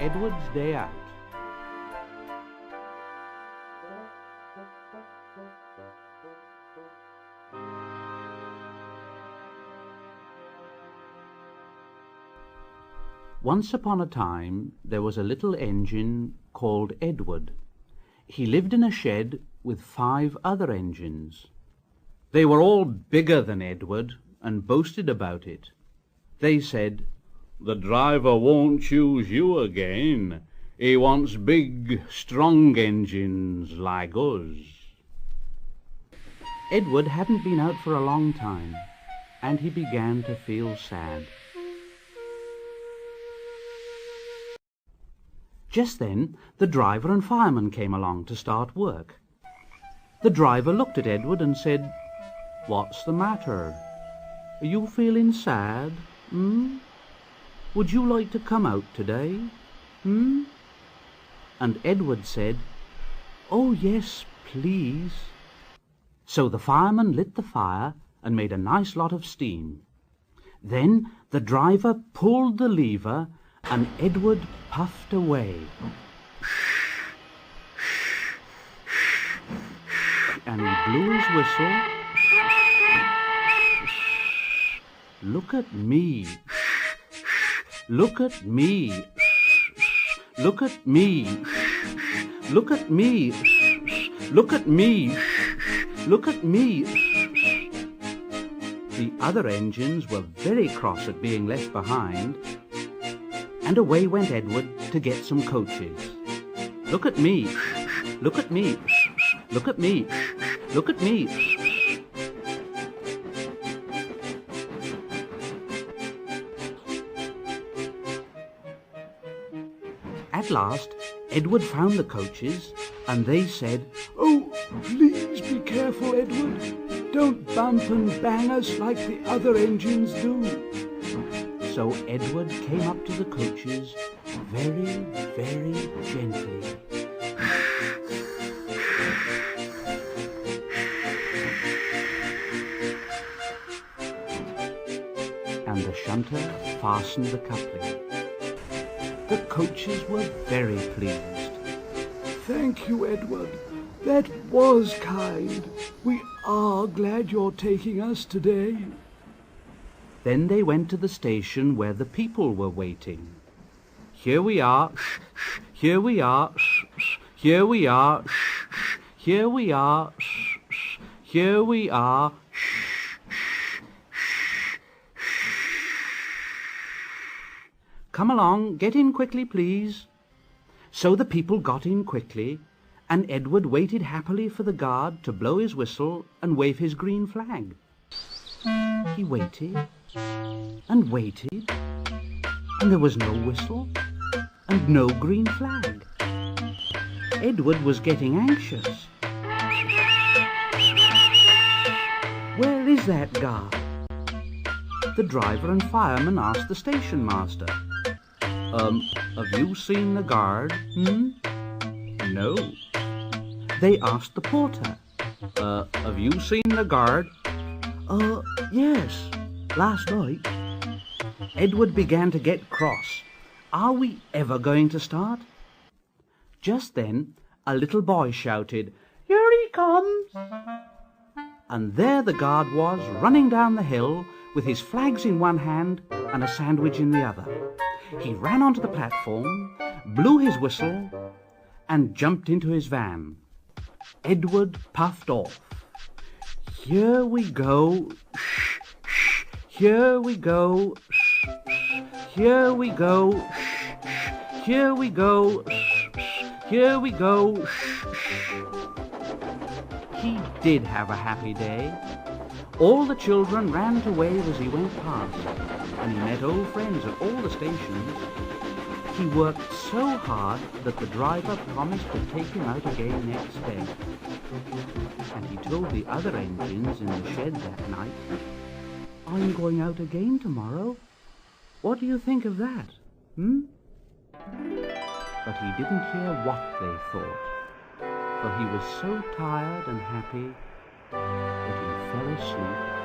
Edward's Day Out. Once upon a time there was a little engine called Edward. He lived in a shed with 5 other engines. They were all bigger than Edward and boasted about it. They said, "The driver won't choose you again. He wants big, strong engines like us." Edward hadn't been out for a long time, and he began to feel sad. Just then the driver and fireman came along to start work. The driver looked at Edward and said, "What's the matter? Are you feeling sad? Would you like to come out today? And Edward said, "Oh yes, please." So the fireman lit the fire and made a nice lot of steam. Then the driver pulled the lever and Edward puffed away. And he blew his whistle. "Look at me. Look at me. Look at me. Look at me. Look at me. Look at me." The other engines were very cross at being left behind, and away went Edward to get some coaches. "Look at me. Look at me. Look at me. Look at me." At last Edward found the coaches, and they said, "Oh, please be careful, Edward. Don't bump and bang us like the other engines do." So Edward came up to the coaches very, very gently. And the shunter fastened the coupling. The coaches were very pleased. "Thank you, Edward. That was kind. We are glad you're taking us today." Then they went to the station where the people were waiting. "Here we are, here we are, here we are, here we are, here we are." "Come along, get in quickly, please." So the people got in quickly, and Edward waited happily for the guard to blow his whistle and wave his green flag. He waited and waited, and there was no whistle and no green flag. Edward was getting anxious. "Where is that guard?" The driver and fireman asked the station master. Have you seen the guard?" "No." They asked the porter. Have you seen the guard?" Yes, last night." Edward began to get cross. Are we ever going to start? Just then a little boy shouted, "Here he comes!" And there the guard was, running down the hill with his flags in one hand and a sandwich in the other. He ran onto the platform, blew his whistle, and jumped into his van. Edward puffed off. "Here we go, here we go, here we go, here we go, here we go." He did have a happy day. All the children ran to wave as he went past, and he met old friends at all the stations. He worked so hard that the driver promised to take him out again next day. And he told the other engines in the shed that night, "I'm going out again tomorrow. What do you think of that? But he didn't hear what they thought, for he was so tired and happy that he fell asleep